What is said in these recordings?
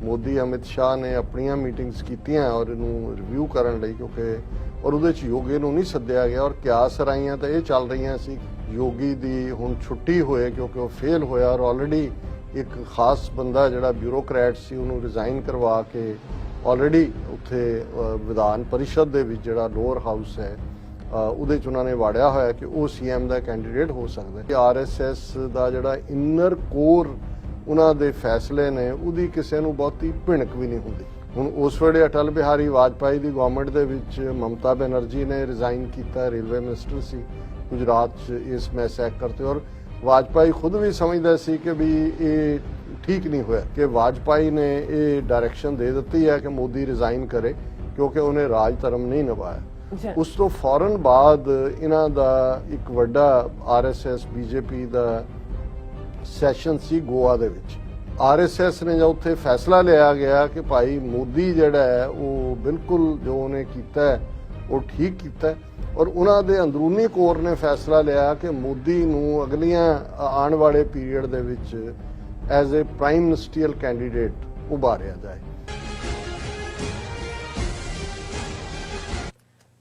मोदी अमित शाह ने अपनियां मीटिंग्स कीतियां और इनू रिव्यू करन लई क्योंकि और उहदे च योगी नूं नहीं सद्दिया गया और क्यास राइयां तो ये चल रही सी योगी दी हुण छुट्टी होए क्योंकि वह फेल होया और ऑलरेडी एक खास बंदा जिहड़ा ब्यूरोक्रेट सी उहनूं रिजाइन करवा के ऑलरेडी उत्थे विधान परिषद दे विच जिहड़ा लोअर हाउस है ਉਹਦੇ 'ਚ ਉਹਨਾਂ ਨੇ ਵਾੜਿਆ ਹੋਇਆ ਕਿ ਉਹ ਸੀਐਮ ਦਾ ਕੈਂਡੀਡੇਟ ਹੋ ਸਕਦਾ ਹੈ। ਆਰਐਸਐਸ ਦਾ ਜਿਹੜਾ ਇਨਰ ਕੋਰ ਉਹਨਾਂ ਦੇ ਫੈਸਲੇ ਨੇ ਉਹਦੀ ਕਿਸੇ ਨੂੰ ਬਹੁਤੀ ਭਿਣਕ ਵੀ ਨਹੀਂ ਹੁੰਦੀ। ਹੁਣ ਉਸ ਵੇਲੇ ਅਟਲ ਬਿਹਾਰੀ ਵਾਜਪਾਈ ਦੀ ਗਵਰਨਮੈਂਟ ਦੇ ਵਿੱਚ ਮਮਤਾ ਬੈਨਰਜੀ ਨੇ ਰਿਜ਼ਾਈਨ ਕੀਤਾ, ਰੇਲਵੇ ਮਿਨਿਸਟਰ ਸੀ ਗੁਜਰਾਤ 'ਚ ਇਸ ਮੈਸੈਕ ਕਰਤੇ ਔਰ ਵਾਜਪਾਈ ਖੁਦ ਵੀ ਸਮਝਦਾ ਸੀ ਕਿ ਵੀ ਇਹ ਠੀਕ ਨਹੀਂ ਹੋਇਆ ਕਿ ਵਾਜਪਾਈ ਨੇ ਇਹ ਡਾਇਰੈਕਸ਼ਨ ਦੇ ਦਿੱਤੀ ਹੈ ਕਿ ਮੋਦੀ ਰਿਜ਼ਾਈਨ ਕਰੇ ਕਿਉਂਕਿ ਉਹਨੇ ਰਾਜ ਧਰਮ ਨਹੀਂ ਨਿਭਾਇਆ। ਉਸ ਤੋਂ ਫੌਰਨ ਬਾਅਦ ਇਹਨਾਂ ਦਾ ਇੱਕ ਵੱਡਾ ਆਰਐਸਐਸ ਬੀਜੇਪੀ ਦਾ ਸੈਸ਼ਨ ਸੀ ਗੋਆ ਦੇ ਵਿੱਚ। ਆਰਐਸਐਸ ਨੇ ਜਦ ਉੱਥੇ ਫੈਸਲਾ ਲਿਆ ਗਿਆ ਕਿ ਭਾਈ ਮੋਦੀ ਜਿਹੜਾ ਹੈ ਉਹ ਬਿਲਕੁਲ ਜੋ ਉਹਨੇ ਕੀਤਾ ਉਹ ਠੀਕ ਕੀਤਾ ਔਰ ਉਹਨਾਂ ਦੇ ਅੰਦਰੂਨੀ ਕੋਰ ਨੇ ਫੈਸਲਾ ਲਿਆ ਕਿ ਮੋਦੀ ਨੂੰ ਅਗਲੀਆਂ ਆਉਣ ਵਾਲੇ ਪੀਰੀਅਡ ਦੇ ਵਿੱਚ as a prime ministerial candidate ਉਭਾਰਿਆ ਜਾਏ।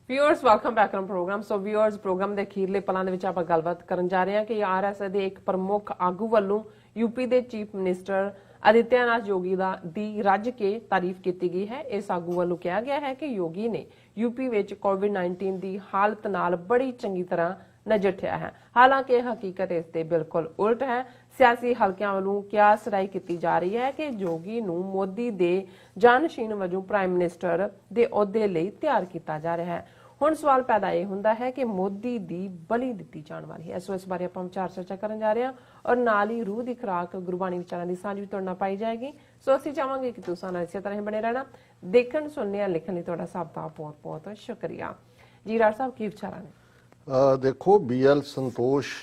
Viewers welcome back on programme. So viewers programme ਦੇ ਅਖੀਰਲੇ ਪਲਾਂ ਦੇ ਵਿੱਚ ਆਪਾਂ ਗੱਲਬਾਤ ਕਰਨ ਜਾ ਰਹੇ ਹਾਂ ਕਿ ਆਰਐਸਐਸ ਦੇ ਇੱਕ ਪ੍ਰਮੁੱਖ ਆਗੂ ਵੱਲੋਂ ਯੂਪੀ ਦੇ ਚੀਫ ਮਿਨਿਸਟਰ ਆਦਿੱਤਿਆਨਾਥ ਯੋਗੀ ਦੀ ਰੱਜ ਕੇ ਤਾਰੀਫ ਕੀਤੀ ਗਈ ਹੈ। ਇਸ ਆਗੂ ਵੱਲੋਂ ਕਿਹਾ ਗਿਆ ਹੈ ਕਿ ਯੋਗੀ ਨੇ ਯੂਪੀ ਵਿੱਚ ਕੋਵਿਡ-19 ਦੀ ਹਾਲਤ ਨਾਲ ਬੜੀ ਚੰਗੀ ਤਰ੍ਹਾਂ ਨਜਿੱਠਿਆ ਹੈ। ਹਾਲਾਂਕਿ ਹਕੀਕਤ ਇਸ ਦੇ ਬਿਲਕੁਲ ਉਲਟ ਹੈ। ਸਿਆਸੀ ਹਲਕਿਆਂ ਵੱਲੋਂ ਕਿਆਸ ਰਾਈ ਕੀਤੀ ਜਾ ਰਹੀ ਹੈ ਕਿ ਯੋਗੀ ਨੂੰ ਮੋਦੀ ਦੇ ਜਾਨਸ਼ੀਨ ਵਜੋਂ ਪ੍ਰਾਈਮ ਮਿਨਿਸਟਰ ਦੇ ਅਹੁਦੇ ਲਈ ਤਿਆਰ ਕੀਤਾ ਜਾ ਰਿਹਾ ਹੈ। ਹੁਣ ਸਵਾਲ ਪੈਦਾ ਇਹ ਹੁੰਦਾ ਹੈ ਕਿ ਮੋਦੀ ਦੀ ਬਲੀ ਦਿੱਤੀ ਜਾਣ ਵਾਲੀ ਹੈ। ਸੋ ਇਸ ਬਾਰੇ ਆਪਾਂ ਵਿਚਾਰ ਚਰਚਾ ਕਰਨ ਜਾ ਰਹੇ ਹਾਂ ਔਰ ਨਾਲ ਹੀ ਰੂਹ ਦੀ ਖੁਰਾਕ ਗੁਰਬਾਣੀ ਵਿਚਾਰਾਂ ਦੀ ਸਾਂਝ ਵੀ ਤੁਹਾਡੇ ਨਾਲ ਪਾਈ ਜਾਏਗੀ। ਸੋ ਅਸੀਂ ਚਾਹਾਂਗੇ ਕਿ ਤੁਸੀਂ ਨਾਲ ਇਸੇ ਤਰ੍ਹਾਂ ਹੀ ਬਣੇ ਰਹਿਣਾ। ਦੇਖਣ ਸੁਣਨ ਲਿਖਣ ਲਈ ਤੁਹਾਡਾ ਸਭ ਦਾ ਬਹੁਤ ਬਹੁਤ ਸ਼ੁਕਰੀਆ ਜੀ। ਰਾਜ ਸਾਹਿਬ ਕੀ ਵਿਚਾਰਾਂ ਨੇ? ਦੇਖੋ BL ਸੰਤੋਸ਼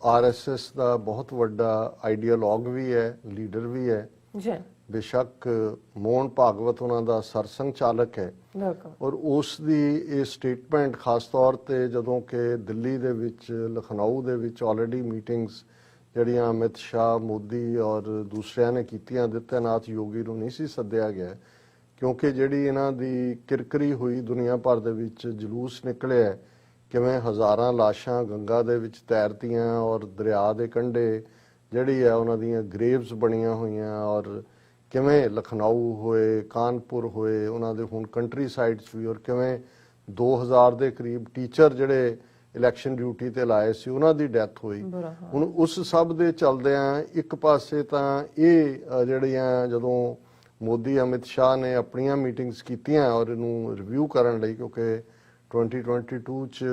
ਆਰਐਸਐਸ ਦਾ ਬਹੁਤ ਵੱਡਾ ਆਈਡੀਓਲੌਗ ਵੀ ਹੈ, ਲੀਡਰ ਵੀ ਹੈ ਜੀ। ਬੇਸ਼ੱਕ ਮੋਹਨ ਭਾਗਵਤ ਉਹਨਾਂ ਦਾ ਸਰਸੰਘ ਚਾਲਕ ਹੈ ਔਰ ਉਸ ਦੀ ਇਹ ਸਟੇਟਮੈਂਟ ਖਾਸ ਤੌਰ ਤੇ ਜਦੋਂ ਕਿ ਦਿੱਲੀ ਦੇ ਵਿੱਚ ਲਖਨਊ ਦੇ ਵਿੱਚ ਆਲਰੇਡੀ ਮੀਟਿੰਗਸ ਜਿਹੜੀਆਂ ਅਮਿਤ ਸ਼ਾਹ ਮੋਦੀ ਔਰ ਦੂਸਰਿਆਂ ਨੇ ਕੀਤੀਆਂ ਆਦਿੱਤਿਆਨਾਥ ਯੋਗੀ ਨੂੰ ਨਹੀਂ ਸੀ ਸੱਦਿਆ ਗਿਆ ਕਿਉਂਕਿ ਜਿਹੜੀ ਇਹਨਾਂ ਦੀ ਕਿਰਕਰੀ ਹੋਈ ਦੁਨੀਆ ਭਰ ਦੇ ਵਿੱਚ ਜਲੂਸ ਨਿਕਲਿਆ ਕਿਵੇਂ ਹਜ਼ਾਰਾਂ ਲਾਸ਼ਾਂ ਗੰਗਾ ਦੇ ਵਿੱਚ ਤੈਰਤੀਆਂ ਔਰ ਦਰਿਆ ਦੇ ਕੰਢੇ ਜਿਹੜੀ ਹੈ ਉਹਨਾਂ ਦੀਆਂ ਗ੍ਰੇਵਸ ਬਣੀਆਂ ਹੋਈਆਂ ਔਰ ਕਿਵੇਂ ਲਖਨਊ ਹੋਏ, ਕਾਨਪੁਰ ਹੋਏ, ਉਹਨਾਂ ਦੇ ਹੁਣ ਕੰਟਰੀ ਸਾਈਡਸ ਵੀ ਔਰ ਕਿਵੇਂ 2000 ਦੇ ਕਰੀਬ ਟੀਚਰ ਜਿਹੜੇ ਇਲੈਕਸ਼ਨ ਡਿਊਟੀ ਤੇ ਲਾਏ ਸੀ ਉਹਨਾਂ ਦੀ ਡੈਥ ਹੋਈ। ਹੁਣ ਉਸ ਸਭ ਦੇ ਚੱਲਦਿਆਂ ਇੱਕ ਪਾਸੇ ਤਾਂ ਇਹ ਜਿਹੜੀਆਂ ਜਦੋਂ ਮੋਦੀ ਅਮਿਤ ਸ਼ਾਹ ਨੇ ਆਪਣੀਆਂ ਮੀਟਿੰਗਸ ਕੀਤੀਆਂ ਔਰ ਇਹਨੂੰ ਰਿਵਿਊ ਕਰਨ ਲਈ ਕਿਉਂਕਿ 2022 ਚ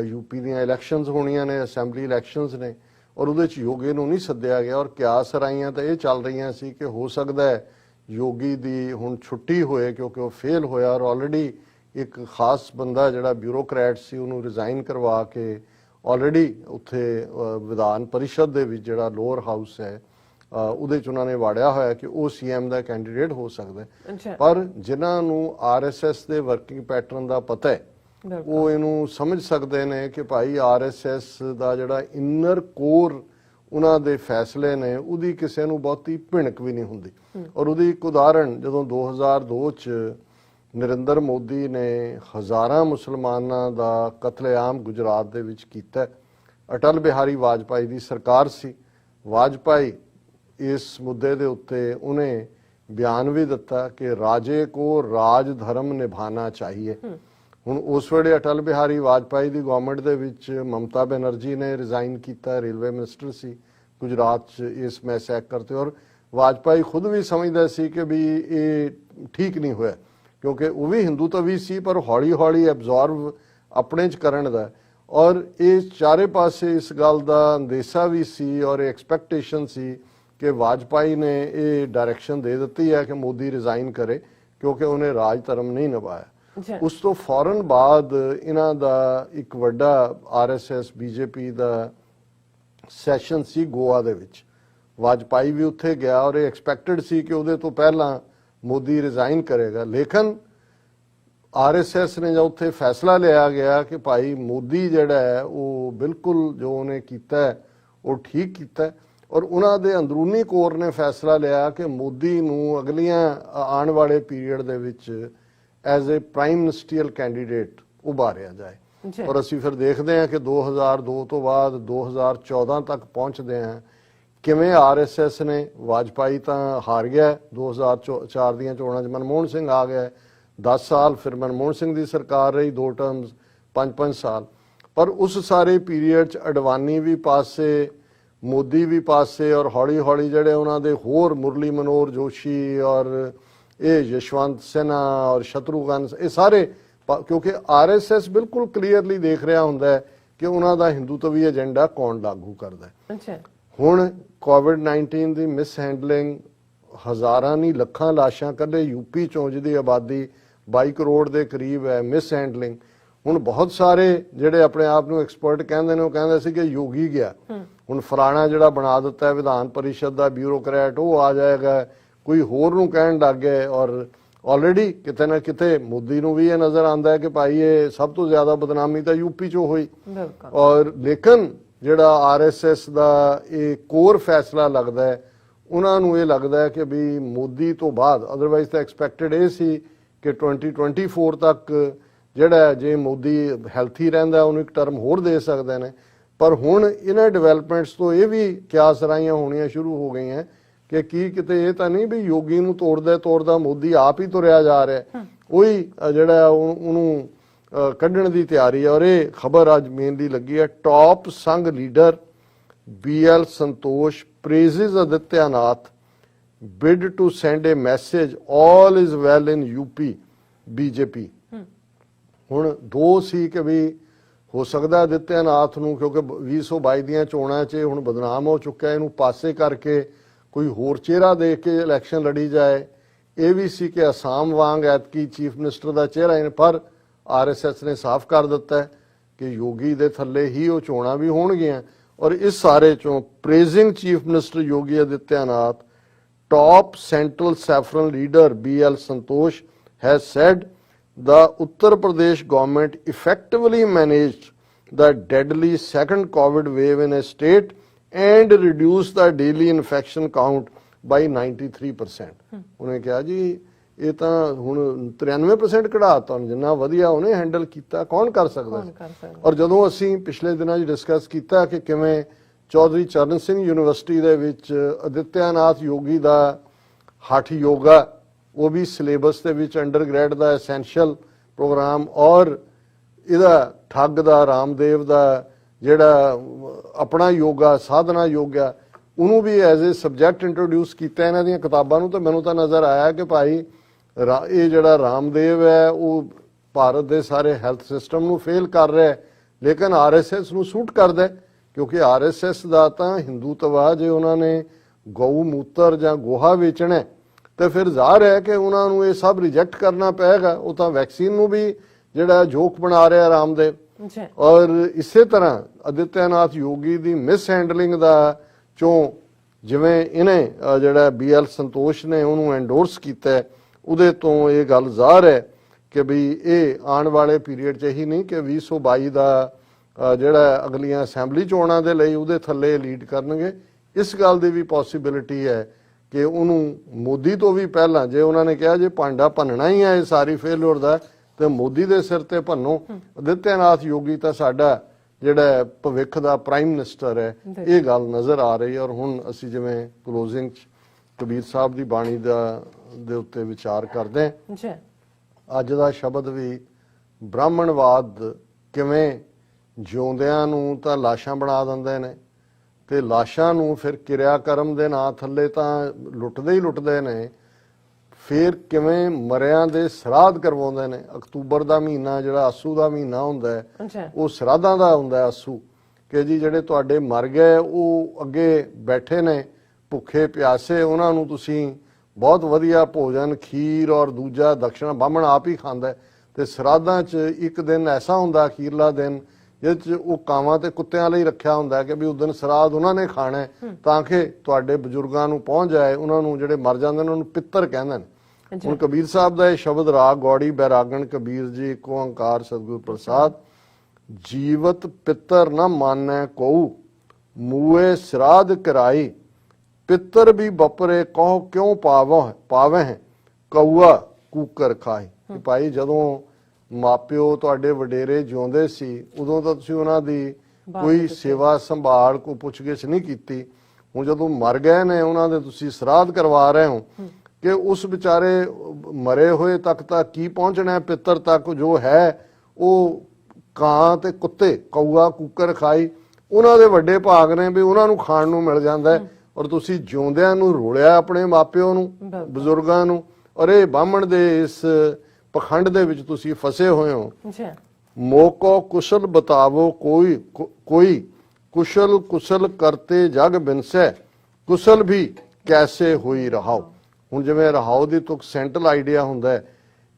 ਯੂਪੀ ਦੀਆਂ ਇਲੈਕਸ਼ਨਸ ਹੋਣੀਆਂ ਨੇ, ਅਸੈਂਬਲੀ ਇਲੈਕਸ਼ਨਸ ਨੇ ਔਰ ਉਹਦੇ 'ਚ ਯੋਗੀ ਨੂੰ ਨਹੀਂ ਸੱਦਿਆ ਗਿਆ ਔਰ ਕਿਆਸ ਰਾਈਆਂ ਤਾਂ ਇਹ ਚੱਲ ਰਹੀਆਂ ਸੀ ਕਿ ਹੋ ਸਕਦਾ ਹੈ ਯੋਗੀ ਦੀ ਹੁਣ ਛੁੱਟੀ ਹੋਏ ਕਿਉਂਕਿ ਉਹ ਫੇਲ ਹੋਇਆ ਔਰ ਆਲਰੇਡੀ ਇੱਕ ਖਾਸ ਬੰਦਾ ਜਿਹੜਾ ਬਿਊਰੋਕਰੈਟ ਸੀ ਉਹਨੂੰ ਰਿਜ਼ਾਈਨ ਕਰਵਾ ਕੇ ਆਲਰੇਡੀ ਉੱਥੇ ਵਿਧਾਨ ਪਰਿਸ਼ਦ ਦੇ ਵਿੱਚ ਜਿਹੜਾ ਲੋਅਰ ਹਾਊਸ ਹੈ ਉਹਦੇ 'ਚ ਉਹਨਾਂ ਨੇ ਵਾੜਿਆ ਹੋਇਆ ਕਿ ਉਹ ਸੀਐਮ ਦਾ ਕੈਂਡੀਡੇਟ ਹੋ ਸਕਦਾ ਹੈ। ਪਰ ਜਿਨ੍ਹਾਂ ਨੂੰ ਆਰਐਸਐਸ ਦੇ ਵਰਕਿੰਗ ਪੈਟਰਨ ਦਾ ਪਤਾ ਹੈ ਉਹ ਇਹਨੂੰ ਸਮਝ ਸਕਦੇ ਨੇ ਕਿ ਭਾਈ ਆਰਐਸਐਸ ਦਾ ਜਿਹੜਾ ਇਨਰ ਕੋਰ ਉਹਨਾਂ ਦੇ ਫੈਸਲੇ ਨੇ ਉਹਦੀ ਕਿਸੇ ਨੂੰ ਬਹੁਤੀ ਭਿਣਕ ਵੀ ਨਹੀਂ ਹੁੰਦੀ ਔਰ ਉਹਦੀ ਇੱਕ ਉਦਾਹਰਣ ਜਦੋਂ 2002 ਚ ਨਰਿੰਦਰ ਮੋਦੀ ਨੇ ਹਜ਼ਾਰਾਂ ਮੁਸਲਮਾਨਾਂ ਦਾ ਕਤਲੇਆਮ ਗੁਜਰਾਤ ਦੇ ਵਿੱਚ ਕੀਤਾ। ਅਟਲ ਬਿਹਾਰੀ ਵਾਜਪਾਈ ਦੀ ਸਰਕਾਰ ਸੀ। ਵਾਜਪਾਈ ਇਸ ਮੁੱਦੇ ਦੇ ਉੱਤੇ ਉਹਨੇ ਬਿਆਨ ਵੀ ਦਿੱਤਾ ਕਿ ਰਾਜੇ ਕੋ ਰਾਜ ਧਰਮ ਨਿਭਾਣਾ ਚਾਹੀਏ। ਹੁਣ ਉਸ ਵੇਲੇ ਅਟਲ ਬਿਹਾਰੀ ਵਾਜਪਾਈ ਦੀ ਗਵਰਨਮੈਂਟ ਦੇ ਵਿੱਚ ਮਮਤਾ ਬੈਨਰਜੀ ਨੇ ਰਿਜ਼ਾਈਨ ਕੀਤਾ, ਰੇਲਵੇ ਮਿਨਿਸਟਰ ਸੀ ਗੁਜਰਾਤ 'ਚ ਇਸ ਮੈਸੈਕ ਕਰਤੇ ਔਰ ਵਾਜਪਾਈ ਖੁਦ ਵੀ ਸਮਝਦਾ ਸੀ ਕਿ ਵੀ ਇਹ ਠੀਕ ਨਹੀਂ ਹੋਇਆ ਕਿਉਂਕਿ ਉਹ ਵੀ ਹਿੰਦੂਤਵੀ ਸੀ ਪਰ ਹੌਲੀ ਹੌਲੀ ਐਬਜ਼ੌਰਵ ਆਪਣੇ 'ਚ ਕਰਨ ਦਾ ਔਰ ਇਹ ਚਾਰੇ ਪਾਸੇ ਇਸ ਗੱਲ ਦਾ ਅੰਦੇਸ਼ਾ ਵੀ ਸੀ ਔਰ ਐਕਸਪੈਕਟੇਸ਼ਨ ਸੀ ਕਿ ਵਾਜਪਾਈ ਨੇ ਇਹ ਡਾਇਰੈਕਸ਼ਨ ਦੇ ਦਿੱਤੀ ਹੈ ਕਿ ਮੋਦੀ ਰਿਜ਼ਾਈਨ ਕਰੇ ਕਿਉਂਕਿ ਉਹਨੇ ਰਾਜ ਧਰਮ ਨਹੀਂ ਨਿਭਾਇਆ। ਉਸ ਤੋਂ ਫੌਰਨ ਬਾਅਦ ਇਹਨਾਂ ਦਾ ਇੱਕ ਵੱਡਾ ਆਰਐਸਐਸ ਬੀਜੇਪੀ ਦਾ ਸੈਸ਼ਨ ਸੀ ਗੋਆ ਦੇ ਵਿੱਚ। ਵਾਜਪਾਈ ਵੀ ਉੱਥੇ ਗਿਆ ਔਰ ਇਹ ਐਕਸਪੈਕਟਡ ਸੀ ਕਿ ਉਹਦੇ ਤੋਂ ਪਹਿਲਾਂ ਮੋਦੀ ਰਿਜ਼ਾਈਨ ਕਰੇਗਾ ਲੇਕਿਨ ਆਰਐਸਐਸ ਨੇ ਜਦ ਉੱਥੇ ਫੈਸਲਾ ਲਿਆ ਗਿਆ ਕਿ ਭਾਈ ਮੋਦੀ ਜਿਹੜਾ ਹੈ ਉਹ ਬਿਲਕੁਲ ਜੋ ਉਹਨੇ ਕੀਤਾ ਉਹ ਠੀਕ ਕੀਤਾ ਔਰ ਉਹਨਾਂ ਦੇ ਅੰਦਰੂਨੀ ਕੋਰ ਨੇ ਫੈਸਲਾ ਲਿਆ ਕਿ ਮੋਦੀ ਨੂੰ ਅਗਲੀਆਂ ਆਉਣ ਵਾਲੇ ਪੀਰੀਅਡ ਦੇ ਵਿੱਚ as a prime ministerial candidate ਉਭਾਰਿਆ ਜਾਏ। ਔਰ ਅਸੀਂ ਫਿਰ ਦੇਖਦੇ ਹਾਂ ਕਿ 2002 ਤੋਂ ਬਾਅਦ 2014 ਤੱਕ ਪਹੁੰਚਦੇ ਹਾਂ ਕਿਵੇਂ ਆਰਐਸਐਸ ਨੇ, ਵਾਜਪਾਈ ਤਾਂ ਹਾਰ ਗਿਆ 2004 ਦੀਆਂ ਚੋਣਾਂ 'ਚ, ਮਨਮੋਹਨ ਸਿੰਘ ਆ ਗਿਆ 10 ਸਾਲ, ਫਿਰ ਮਨਮੋਹਨ ਸਿੰਘ ਦੀ ਸਰਕਾਰ ਰਹੀ 2 ਟਰਮਸ 5-5 ਸਾਲ। ਪਰ ਉਸ ਸਾਰੇ ਪੀਰੀਅਡ 'ਚ ਅਡਵਾਨੀ ਵੀ ਪਾਸੇ, ਮੋਦੀ ਵੀ ਪਾਸੇ, ਔਰ ਹੌਲੀ ਹੌਲੀ ਜਿਹੜੇ ਉਹਨਾਂ ਦੇ ਹੋਰ ਮੁਰਲੀ ਮਨੋਹਰ ਜੋਸ਼ੀ ਔਰ ਇਹ ਯਸ਼ਵੰਤ ਸਿਨਹਾ ਔਰ ਸ਼ਤਰੂਘਨ, ਇਹ ਸਾਰੇ, ਕਿਉਂਕਿ ਆਰਐਸਐਸ ਬਿਲਕੁਲ ਕਲੀਅਰਲੀ ਦੇਖ ਰਿਹਾ ਹੁੰਦਾ ਹੈ ਕਿ ਉਹਨਾਂ ਦਾ ਹਿੰਦੂਤਵੀ ਏਜੰਡਾ ਕੌਣ ਲਾਗੂ ਕਰਦਾ ਹੈ। ਹੁਣ ਕੋਵਿਡ-19 ਦੀ ਮਿਸਹੈਂਡਲਿੰਗ, ਹਜ਼ਾਰਾਂ ਨਹੀਂ ਲੱਖਾਂ ਲਾਸ਼ਾਂ ਕੱਢੇ ਯੂਪੀ ਚੋਂ ਜਿਹਦੀ ਆਬਾਦੀ 22 ਕਰੋੜ ਦੇ ਕਰੀਬ ਹੈ, ਮਿਸਹੈਂਡਲਿੰਗ। ਹੁਣ ਬਹੁਤ ਸਾਰੇ ਜਿਹੜੇ ਆਪਣੇ ਆਪ ਨੂੰ ਐਕਸਪਰਟ ਕਹਿੰਦੇ ਨੇ, ਉਹ ਕਹਿੰਦੇ ਸੀ ਕਿ ਯੋਗੀ ਗਿਆ, ਹੁਣ ਫਲਾਣਾ ਜਿਹੜਾ ਬਣਾ ਦਿੱਤਾ ਵਿਧਾਨ ਪਰਿਸ਼ਦ ਦਾ ਬਿਊਰੋਕਰੈਟ ਉਹ ਆ ਜਾਏਗਾ, ਕੋਈ ਹੋਰ ਨੂੰ ਕਹਿਣ ਲੱਗ ਗਏ। ਔਰ ਆਲਰੇਡੀ ਕਿਤੇ ਨਾ ਕਿਤੇ ਮੋਦੀ ਨੂੰ ਵੀ ਇਹ ਨਜ਼ਰ ਆਉਂਦਾ ਹੈ ਕਿ ਭਾਈ ਇਹ ਸਭ ਤੋਂ ਜ਼ਿਆਦਾ ਬਦਨਾਮੀ ਤਾਂ ਯੂਪੀ ਚੋਂ ਹੋਈ। ਔਰ ਲੇਕਿਨ ਜਿਹੜਾ ਆਰਐਸਐਸ ਦਾ ਇਹ ਕੋਰ ਫੈਸਲਾ ਲੱਗਦਾ ਹੈ, ਉਹਨਾਂ ਨੂੰ ਇਹ ਲੱਗਦਾ ਹੈ ਕਿ ਵੀ ਮੋਦੀ ਤੋਂ ਬਾਅਦ, ਅਦਰਵਾਈਜ਼ ਤਾਂ ਐਕਸਪੈਕਟਡ ਇਹ ਸੀ ਕਿ 2024 ਤੱਕ ਜਿਹੜਾ ਜੇ ਮੋਦੀ ਹੈਲਥੀ ਰਹਿੰਦਾ ਉਹਨੂੰ ਇੱਕ ਟਰਮ ਹੋਰ ਦੇ ਸਕਦੇ ਨੇ। ਪਰ ਹੁਣ ਇਹਨਾਂ ਡਿਵੈਲਪਮੈਂਟਸ ਤੋਂ ਇਹ ਵੀ ਕਿਆਸ ਰਾਈਆਂ ਹੋਣੀਆਂ ਸ਼ੁਰੂ ਹੋ ਗਈਆਂ ਕਿ ਕੀ ਕਿਤੇ ਇਹ ਤਾਂ ਨਹੀਂ ਵੀ ਯੋਗੀ ਨੂੰ ਤੋੜਦਾ ਮੋਦੀ ਆਪ ਹੀ ਤੁਰਿਆ ਜਾ ਰਿਹਾ, ਉਹੀ ਜਿਹੜਾ ਉਹਨੂੰ ਕੱਢਣ ਦੀ ਤਿਆਰੀ ਹੈ। ਔਰ ਇਹ ਖਬਰ ਅੱਜ ਮੇਨਲੀ ਲੱਗੀ ਹੈ, top Sangh leader BL Santosh praises Adityanath bid to send a message all is well in UP BJP। ਹੁਣ ਦੋ ਸੀ ਕਿ ਵੀ ਹੋ ਸਕਦਾ ਆਦਿੱਤਿਆਨਾਥ ਨੂੰ, ਕਿਉਂਕਿ 2022 ਦੀਆਂ ਚੋਣਾਂ 'ਚ ਹੁਣ ਬਦਨਾਮ ਹੋ ਚੁੱਕਾ, ਇਹਨੂੰ ਪਾਸੇ ਕਰਕੇ ਕੋਈ ਹੋਰ ਚਿਹਰਾ ਦੇ ਕੇ ਇਲੈਕਸ਼ਨ ਲੜੀ ਜਾਏ। ਇਹ ਵੀ ਸੀ ਕਿ ਅਸਾਮ ਵਾਂਗ ਐਤਕੀ ਚੀਫ ਮਿਨਿਸਟਰ ਦਾ ਚਿਹਰਾ ਹੈ, ਪਰ ਆਰਐਸਐਸ ਨੇ ਸਾਫ਼ ਕਰ ਦਿੱਤਾ ਹੈ ਕਿ ਯੋਗੀ ਦੇ ਥੱਲੇ ਹੀ ਉਹ ਚੋਣਾਂ ਵੀ ਹੋਣਗੀਆਂ। ਔਰ ਇਸ ਸਾਰੇ ਚੋਂ praising chief minister Yogi Adityanath, top central saffron leader BL Santosh has said the Uttar Pradesh government effectively managed the deadly second COVID wave in a state and reduced the daily infection count by 93%। ਉਹਨੇ ਕਿਹਾ ਜੀ ਇਹ ਤਾਂ ਹੁਣ 93% ਕਢਾਤਾ, ਜਿੰਨਾ ਵਧੀਆ ਉਹਨੇ handle ਕੀਤਾ ਕੌਣ ਕਰ ਸਕਦਾ। ਔਰ ਜਦੋਂ ਅਸੀਂ ਪਿਛਲੇ ਦਿਨਾਂ 'ਚ ਡਿਸਕਸ ਕੀਤਾ ਕਿ ਕਿਵੇਂ ਚੌਧਰੀ ਚਰਨ ਸਿੰਘ ਯੂਨੀਵਰਸਿਟੀ ਦੇ ਵਿੱਚ ਆਦਿੱਤਿਆਨਾਥ ਯੋਗੀ ਦਾ ਹਠ ਯੋਗਾ, ਉਹ ਵੀ ਸਿਲੇਬਸ ਦੇ ਵਿੱਚ ਅੰਡਰਗ੍ਰੈਡ ਦਾ ਐਸੈਂਸ਼ੀਅਲ ਪ੍ਰੋਗਰਾਮ, ਔਰ ਇਹਦਾ ਠੱਗ ਦਾ ਰਾਮਦੇਵ ਦਾ ਜਿਹੜਾ ਆਪਣਾ ਯੋਗਾ ਸਾਧਨਾ ਯੋਗਾ, ਉਹਨੂੰ ਵੀ ਐਜ਼ ਏ ਸਬਜੈਕਟ ਇੰਟਰੋਡਿਊਸ ਕੀਤਾ ਇਹਨਾਂ ਦੀਆਂ ਕਿਤਾਬਾਂ ਨੂੰ। ਤਾਂ ਮੈਨੂੰ ਤਾਂ ਨਜ਼ਰ ਆਇਆ ਕਿ ਭਾਈ ਇਹ ਜਿਹੜਾ ਰਾਮਦੇਵ ਹੈ ਉਹ ਭਾਰਤ ਦੇ ਸਾਰੇ ਹੈਲਥ ਸਿਸਟਮ ਨੂੰ ਫੇਲ ਕਰ ਰਿਹਾ ਹੈ, ਲੇਕਿਨ ਆਰਐਸਐਸ ਨੂੰ ਸੂਟ ਕਰਦਾ, ਕਿਉਂਕਿ ਆਰਐਸਐਸ ਦਾ ਤਾਂ ਹਿੰਦੂਤਵਾ ਜੇ ਉਹਨਾਂ ਨੇ ਗਊ ਮੂਤਰ ਜਾਂ ਗੋਹਾ ਵੇਚਣਾ ਤੇ ਫਿਰ ਜ਼ਾਹਰ ਹੈ ਕਿ ਉਹਨਾਂ ਨੂੰ ਇਹ ਸਭ ਰਿਜੈਕਟ ਕਰਨਾ ਪਏਗਾ। ਉਹ ਤਾਂ ਵੈਕਸੀਨ ਨੂੰ ਵੀ ਜਿਹੜਾ ਜੋਕ ਬਣਾ ਰਿਹਾ ਰਾਮਦੇਵ। ਔਰ ਇਸੇ ਤਰ੍ਹਾਂ ਆਦਿੱਤਿਆਨਾਥ ਯੋਗੀ ਦੀ ਮਿਸ ਹੈਂਡਲਿੰਗ ਦਾ ਚੋਂ ਜਿਵੇਂ ਇਹਨੇ ਜਿਹੜਾ BL ਸੰਤੋਸ਼ ਨੇ ਉਹਨੂੰ ਐਂਡੋਰਸ ਕੀਤਾ, ਉਹਦੇ ਤੋਂ ਇਹ ਗੱਲ ਜ਼ਾਹਰ ਹੈ ਕਿ ਵੀ ਇਹ ਆਉਣ ਵਾਲੇ ਪੀਰੀਅਡ 'ਚ ਹੀ ਨਹੀਂ ਕਿ 2022 ਦਾ ਜਿਹੜਾ ਅਗਲੀਆਂ ਅਸੈਂਬਲੀ ਚੋਣਾਂ ਦੇ ਲਈ ਉਹਦੇ ਥੱਲੇ ਲੀਡ ਕਰਨਗੇ। ਇਸ ਗੱਲ ਦੀ ਵੀ ਪੋਸੀਬਿਲਿਟੀ ਹੈ ਕਿ ਉਹਨੂੰ ਮੋਦੀ ਤੋਂ ਵੀ ਪਹਿਲਾਂ, ਜੇ ਉਹਨਾਂ ਨੇ ਕਿਹਾ ਜੇ ਭਾਂਡਾ ਭੰਨਣਾ ਹੀ ਹੈ ਇਹ ਸਾਰੀ ਫੇਲਿਅਰ ਦਾ, ਤੇ ਮੋਦੀ ਦੇ ਸਿਰ ਤੇ ਭੰਨੋ। ਆਦਿੱਤਿਆਨਾਥ ਯੋਗੀ ਤਾਂ ਸਾਡਾ ਜਿਹੜਾ ਭਵਿੱਖ ਦਾ ਪ੍ਰਾਈਮ ਮਿਨਿਸਟਰ ਹੈ, ਇਹ ਗੱਲ ਨਜ਼ਰ ਆ ਰਹੀ ਹੈ। ਔਰ ਹੁਣ ਅਸੀਂ ਜਿਵੇਂ ਕਲੋਜ਼ਿੰਗ 'ਚ ਕਬੀਰ ਸਾਹਿਬ ਦੀ ਬਾਣੀ ਦੇ ਉੱਤੇ ਵਿਚਾਰ ਕਰਦੇ ਹਾਂ, ਅੱਜ ਦਾ ਸ਼ਬਦ ਵੀ ਬ੍ਰਾਹਮਣਵਾਦ ਕਿਵੇਂ ਜਿਉਂਦਿਆਂ ਨੂੰ ਤਾਂ ਲਾਸ਼ਾਂ ਬਣਾ ਦਿੰਦੇ ਨੇ ਤੇ ਲਾਸ਼ਾਂ ਨੂੰ ਫਿਰ ਕਿਰਿਆ ਕਰਮ ਦੇ ਨਾਂ ਥੱਲੇ ਤਾਂ ਲੁੱਟਦੇ ਹੀ ਲੁੱਟਦੇ ਨੇ, ਫਿਰ ਕਿਵੇਂ ਮਰਿਆਂ ਦੇ ਸਰਾਧ ਕਰਵਾਉਂਦੇ ਨੇ। ਅਕਤੂਬਰ ਦਾ ਮਹੀਨਾ ਜਿਹੜਾ ਆਸੂ ਦਾ ਮਹੀਨਾ ਹੁੰਦਾ ਹੈ, ਉਹ ਸਰਾਧਾਂ ਦਾ ਹੁੰਦਾ ਹੈ ਆਸੂ, ਕਿ ਜੀ ਜਿਹੜੇ ਤੁਹਾਡੇ ਮਰ ਗਏ ਉਹ ਅੱਗੇ ਬੈਠੇ ਨੇ ਭੁੱਖੇ ਪਿਆਸੇ, ਉਹਨਾਂ ਨੂੰ ਤੁਸੀਂ ਬਹੁਤ ਵਧੀਆ ਭੋਜਨ ਖੀਰ ਔਰ ਦੂਜਾ ਦਕਸ਼ਣਾ ਬਾਹਮਣ ਆਪ ਹੀ ਖਾਂਦਾ। ਤੇ ਸਰਾਧਾਂ 'ਚ ਇੱਕ ਦਿਨ ਐਸਾ ਹੁੰਦਾ ਅਖੀਰਲਾ ਦਿਨ ਜਿਸ 'ਚ ਉਹ ਕਾਵਾਂ ਤੇ ਕੁੱਤਿਆਂ ਲਈ ਰੱਖਿਆ ਹੁੰਦਾ ਕਿ ਵੀ ਉਸ ਦਿਨ ਸਰਾਧ ਉਹਨਾਂ ਨੇ ਖਾਣਾ ਤਾਂ ਕਿ ਤੁਹਾਡੇ ਬਜ਼ੁਰਗਾਂ ਨੂੰ ਪਹੁੰਚ ਜਾਏ। ਉਹਨਾਂ ਨੂੰ ਜਿਹੜੇ ਮਰ ਜਾਂਦੇ ਨੇ ਉਹਨੂੰ ਪਿੱਤਰ ਕਹਿੰਦੇ ਨੇ। ਹੁਣ ਕਬੀਰ ਸਾਹਿਬ ਦਾ ਇਹ ਸ਼ਬਦ ਰਾਗ ਗੌੜੀ ਬੈਰਾਗਣ ਕਬੀਰ ਜੀ ਇੱਕ ਓੰਕਾਰ ਸਤਿਗੁਰ ਪ੍ਰਸਾਦ, ਜੀਵਤ ਪਿੱਤਰ ਨਾ ਮਾਨੈ ਕੋਊ ਮੂਏ ਸਰਾਧ ਕਰਾਈ ਪਿੱਤਰ ਵੀ ਬਪਰੇ ਕਹੋ ਕਿਉਂ ਪਾਵੈ ਹੈ ਕਊਆ ਕੂਕਰ ਖਾਏ। ਕਿ ਭਾਈ ਜਦੋਂ ਮਾਪਿਓ ਤੁਹਾਡੇ ਵਡੇਰੇ ਜਿਉਂਦੇ ਸੀ ਉਦੋਂ ਤਾਂ ਤੁਸੀਂ ਉਹਨਾਂ ਦੀ ਕੋਈ ਸੇਵਾ ਸੰਭਾਲ ਕੋ ਪੁੱਛਗਿੱਛ ਨਹੀਂ ਕੀਤੀ। ਹੁਣ ਜਦੋਂ ਮਰ ਗਏ ਨੇ ਉਹਨਾਂ ਦੇ ਤੁਸੀਂ ਸਰਾਧ ਕਰਵਾ ਰਹੇ ਹੋ ਕਿ ਉਸ ਵਿਚਾਰੇ ਮਰੇ ਹੋਏ ਤੱਕ ਤਾਂ ਕੀ ਪਹੁੰਚਣਾ, ਪਿੱਤਰ ਤੱਕ ਜੋ ਹੈ ਉਹ ਕਾਂ ਤੇ ਕੁੱਤੇ ਕਊਆ ਕੂਕਰ ਖਾਈ ਉਹਨਾਂ ਦੇ ਵੱਡੇ ਭਾਗ ਨੇ ਵੀ ਉਹਨਾਂ ਨੂੰ ਖਾਣ ਨੂੰ ਮਿਲ ਜਾਂਦਾ ਹੈ। ਔਰ ਤੁਸੀਂ ਜਿਉਂਦਿਆਂ ਨੂੰ ਰੋਲਿਆ ਆਪਣੇ ਮਾਪਿਓ ਨੂੰ, ਬਜ਼ੁਰਗਾਂ ਨੂੰ, ਔਰ ਇਹ ਬਾਹਮਣ ਦੇ ਇਸ ਪਖੰਡ ਦੇ ਵਿੱਚ ਤੁਸੀਂ ਫਸੇ ਹੋਏ ਹੋ। ਮੋਕੋ ਕੁਸ਼ਲ ਬਤਾਵੋ ਕੋਈ ਕੁਸ਼ਲ ਕੁਸ਼ਲ ਕਰਤੇ ਜਗ ਬਿਨਸੈ ਕੁਸ਼ਲ ਵੀ ਕੈਸੇ ਹੋਈ ਰਹਾਓ। ਹੁਣ ਜਿਵੇਂ ਰਹਾਓ ਦੀ ਤੁਕ ਸੈਂਟਰਲ ਆਈਡੀਆ ਹੁੰਦਾ ਹੈ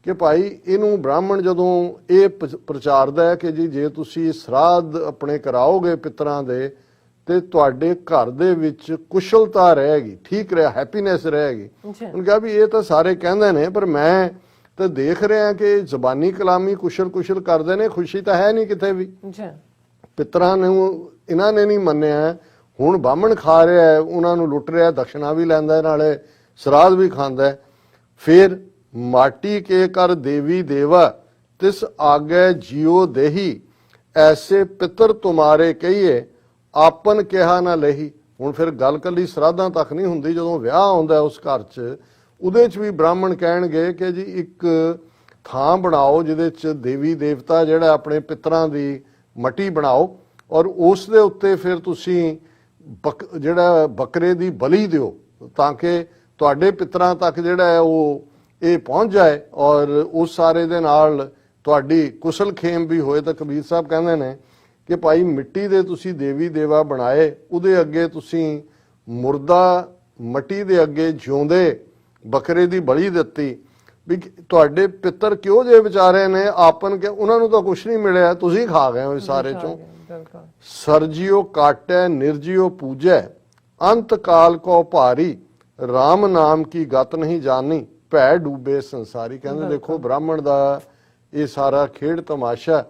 ਕਿ ਭਾਈ ਇਹਨੂੰ ਬ੍ਰਾਹਮਣ ਜਦੋਂ ਇਹ ਪ੍ਰਚਾਰਦਾ ਹੈ ਕਿ ਜੀ ਜੇ ਤੁਸੀਂ ਸਰਾਧ ਆਪਣੇ ਕਰਾਓਗੇ ਪਿੱਤਰਾਂ ਦੇ ਤੇ ਤੁਹਾਡੇ ਘਰ ਦੇ ਵਿੱਚ ਕੁਸ਼ਲਤਾ ਰਹੇਗੀ, ਠੀਕ ਰਿਹਾ, ਹੈਪੀਨੈਸ ਰਹੇਗੀ। ਉਹਨੇ ਕਿਹਾ ਵੀ ਇਹ ਤਾਂ ਸਾਰੇ ਕਹਿੰਦੇ ਨੇ ਪਰ ਮੈਂ ਤਾਂ ਦੇਖ ਰਿਹਾ ਕਿ ਜ਼ਬਾਨੀ ਕਲਾਮੀ ਕੁਸ਼ਲ ਕੁਸ਼ਲ ਕਰਦੇ ਨੇ, ਖੁਸ਼ੀ ਤਾਂ ਹੈ ਨਹੀਂ ਕਿਤੇ ਵੀ। ਪਿੱਤਰਾਂ ਨੂੰ ਇਹਨਾਂ ਨੇ ਨਹੀਂ ਮੰਨਿਆ, ਹੁਣ ਬਾਹਮਣ ਖਾ ਰਿਹਾ, ਉਹਨਾਂ ਨੂੰ ਲੁੱਟ ਰਿਹਾ, ਦਕਸ਼ਨਾ ਵੀ ਲੈਂਦਾ, ਨਾਲੇ ਸਰਾਧ ਵੀ ਖਾਂਦਾ। ਫਿਰ ਮਾਟੀ ਕੇ ਕਰ ਦੇਵੀ ਦੇਵਾ ਤਿਸ ਆਗੇ ਜਿਉ ਦੇਹੀ ਐਸੇ ਪਿੱਤਰ ਤੁਮਾਰੇ ਕਹੀਏ ਆਪਨ ਕਿਹਾ ਨਾ ਲਹੀ। ਹੁਣ ਫਿਰ ਗੱਲ ਕੱਲੀ ਸਰਾਧਾਂ ਤੱਕ ਨਹੀਂ ਹੁੰਦੀ, ਜਦੋਂ ਵਿਆਹ ਆਉਂਦਾ ਉਸ ਘਰ 'ਚ ਉਹਦੇ 'ਚ ਵੀ ਬ੍ਰਾਹਮਣ ਕਹਿਣਗੇ ਕਿ ਜੀ ਇੱਕ ਥਾਂ ਬਣਾਓ ਜਿਹਦੇ 'ਚ ਦੇਵੀ ਦੇਵਤਾ ਜਿਹੜਾ ਆਪਣੇ ਪਿੱਤਰਾਂ ਦੀ ਮਟੀ ਬਣਾਓ ਔਰ ਉਸ ਦੇ ਉੱਤੇ ਫਿਰ ਤੁਸੀਂ ਜਿਹੜਾ ਬੱਕਰੇ ਦੀ ਬਲੀ ਦਿਓ ਤਾਂ ਕਿ ਤੁਹਾਡੇ ਪਿੱਤਰਾਂ ਤੱਕ ਜਿਹੜਾ ਹੈ ਉਹ ਇਹ ਪਹੁੰਚ ਜਾਏ ਔਰ ਉਸ ਸਾਰੇ ਦੇ ਨਾਲ ਤੁਹਾਡੀ ਕੁਸ਼ਲ ਖੇਮ ਵੀ ਹੋਏ। ਤਾਂ ਕਬੀਰ ਸਾਹਿਬ ਕਹਿੰਦੇ ਨੇ ਕਿ ਭਾਈ ਮਿੱਟੀ ਦੇ ਤੁਸੀਂ ਦੇਵੀ ਦੇਵਾ ਬਣਾਏ, ਉਹਦੇ ਅੱਗੇ ਤੁਸੀਂ ਮੁਰਦਾ ਮਟੀ ਦੇ ਅੱਗੇ ਜਿਉਂਦੇ ਬੱਕਰੇ ਦੀ ਬਲੀ ਦਿੱਤੀ ਵੀ ਤੁਹਾਡੇ ਪਿੱਤਰ ਕਿਉਂ ਜੇ ਵਿਚਾਰੇ ਨੇ ਆਪਨ ਕੇ ਉਹਨਾਂ ਨੂੰ ਤਾਂ ਕੁਛ ਨਹੀਂ ਮਿਲਿਆ, ਤੁਸੀਂ ਖਾ ਗਏ ਹੋ ਸਾਰੇ ਚੋਂ। ਸਰਜਿਓ ਕਾਟੈ ਨਿਰਜਿਓ ਪੂਜੈ ਅੰਤ ਕਾਲ ਕੋ ਭਾਰੀ ਰਾਮ ਨਾਮ ਕੀ ਗਤ ਨਹੀਂ ਜਾਣੀ ਭੈ ਡੂਬੇ ਸੰਸਾਰੀ। ਕਹਿੰਦੇ ਦੇਖੋ ਬ੍ਰਾਹਮਣ ਦਾ ਇਹ ਸਾਰਾ ਖੇਡ ਤਮਾਸ਼ਾ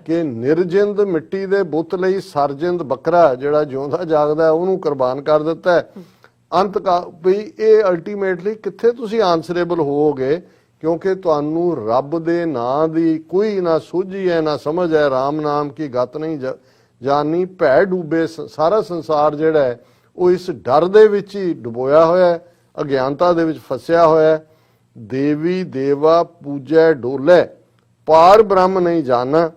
ਕਿ ਨਿਰਜਿੰਦ ਮਿੱਟੀ ਦੇ ਬੁੱਤ ਲਈ ਸਰਜਿੰਦ ਬੱਕਰਾ ਜਿਹੜਾ ਜਿਉਂਦਾ ਜਾਗਦਾ ਉਹਨੂੰ ਕੁਰਬਾਨ ਕਰ ਦਿੱਤਾ। ਅੰਤ ਕਾ ਵੀ ਇਹ ਅਲਟੀਮੇਟਲੀ ਕਿੱਥੇ ਤੁਸੀਂ ਆਨਸਰੇਬਲ ਹੋਵੋਗੇ ਕਿਉਂਕਿ ਤੁਹਾਨੂੰ ਰੱਬ ਦੇ ਨਾਂ ਦੀ ਕੋਈ ਨਾ ਸੋਝੀ ਹੈ ਨਾ ਸਮਝ ਹੈ। ਰਾਮ ਨਾਮ ਕੀ ਗਤ ਨਹੀਂ ਜਾਣੀ ਭੈ ਡੂਬੇ ਸਾਰਾ ਸੰਸਾਰ ਜਿਹੜਾ ਹੈ ਉਹ ਇਸ ਡਰ ਦੇ ਵਿੱਚ ਹੀ ਡੁਬੋਇਆ ਹੋਇਆ ਹੈ, ਅਗਿਆਨਤਾ ਦੇ ਵਿੱਚ ਫਸਿਆ ਹੋਇਆ। ਦੇਵੀ ਦੇਵਾ ਪੂਜੈ ਡੋਲੇ ਪਾਰ ਬ੍ਰਹਮ ਨਹੀਂ ਜਾਣਾ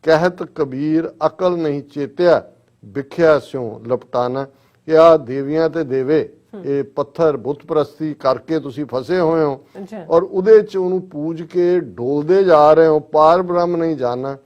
ਕਹਿਤ ਕਬੀਰ ਅਕਲ ਨਹੀਂ ਚੇਤਿਆ ਵਿਖਿਆ ਸਿਉ ਲਪਟਾਨਾ। ਕਿ ਆ ਦੇਵੀਆਂ ਤੇ ਦੇਵੇ ਇਹ ਪੱਥਰ ਬੁੱਤ ਪ੍ਰਸਤੀ ਕਰਕੇ ਤੁਸੀਂ ਫਸੇ ਹੋਏ ਹੋ ਔਰ ਉਹਦੇ ਚ ਉਹਨੂੰ ਪੂਜ ਕੇ ਡੋਲਦੇ ਜਾ ਰਹੇ ਹੋ, ਪਾਰ ਬ੍ਰਹਮ ਨਹੀਂ ਜਾਣਾ।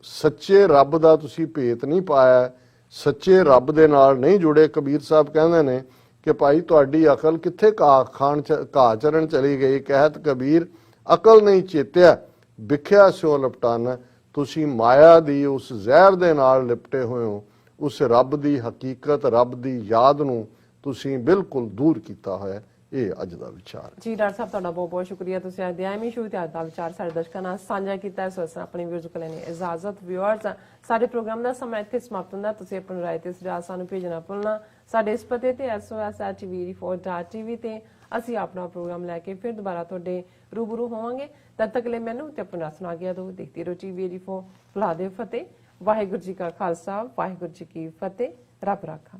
ਸੱਚੇ ਰੱਬ ਦਾ ਤੁਸੀਂ ਭੇਤ ਨਹੀਂ ਪਾਇਆ, ਸੱਚੇ ਰੱਬ ਦੇ ਨਾਲ ਨਹੀਂ ਜੁੜੇ। ਕਬੀਰ ਸਾਹਿਬ ਕਹਿੰਦੇ ਨੇ ਕਿ ਭਾਈ ਤੁਹਾਡੀ ਅਕਲ ਕਿੱਥੇ ਘਾਹ ਚਰਨ ਚਲੀ ਗਈ। ਕਹਿਤ ਕਬੀਰ ਅਕਲ ਨਹੀਂ ਚੇਤਿਆ ਵਿਖਿਆ ਸਿਉ ਲਪਟਾਨਾ। ਤੁਸੀਂ ਮਾਇਆ ਦੀ ਉਸ ਜ਼ਹਿਰ ਦੇ ਨਾਲ ਲਿਪਟੇ ਹੋਏ ਹੋ, ਉਸ ਰੱਬ ਦੀ ਹਕੀਕਤ ਰੱਬ ਦੀ ਯਾਦ ਨੂੰ ਤੁਸੀਂ ਬਿਲਕੁਲ ਦੂਰ ਕੀਤਾ ਹੋਇਆ। ਇਹ ਅੱਜ ਦਾ ਵਿਚਾਰ ਜੀ। ਡਾਕਟਰ ਸਾਹਿਬ ਤੁਹਾਡਾ ਬਹੁਤ ਬਹੁਤ ਸ਼ੁਕਰੀਆ, ਤੁਸੀਂ ਅੱਜ ਦੇ ਆਇਮੀ ਸ਼ੁਰੂ ਤੇ ਅੱਜ ਦਾ ਵਿਚਾਰ ਸਾਡੇ ਦਰਸ਼ਕਾਂ ਨਾਲ ਸਾਂਝਾ ਕੀਤਾ। ਸੋ ਅਸੀਂ ਆਪਣੇ ਵਿਊਅਰਸ ਕੋਲ ਲੈਣੀ ਇਜਾਜ਼ਤ। ਵਿਊਅਰਸ ਸਾਡੇ ਪ੍ਰੋਗਰਾਮ ਦਾ ਸਮਾਂ ਇੱਥੇ ਸਮਾਪਤ ਹੁੰਦਾ। ਤੁਸੀਂ ਆਪਣੀ ਰਾਏ ਤੇ ਸੁਝਾਅ ਸਾਨੂੰ ਭੇਜਣਾ ਭੁੱਲਣਾ। ਸਾਡੇ ਇਸ ਪਤੇ ਤੇ sos@tv4.tv ਤੇ ਅਸੀਂ ਆਪਣਾ ਪ੍ਰੋਗਰਾਮ ਲੈ ਕੇ ਫਿਰ ਦੁਬਾਰਾ ਤੁਹਾਡੇ ਰੂਬਰੂ ਹੋਵਾਂਗੇ। ਤਦ ਤੱਕ ਲਈ ਮੈਨੂੰ ਤੇ ਆਪਣਾ ਸੁਣਾ ਗਿਆ ਦੋ ਦੇਖਦੀ ਰਹੋ TV4। ਭਲਾ ਦੇ ਫਤਿਹ। ਵਾਹਿਗੁਰੂ ਜੀ ਕਾ ਖਾਲਸਾ, ਵਾਹਿਗੁਰੂ ਜੀ ਕੀ ਫਤਿਹ। ਰੱਬ ਰਾਖਾ।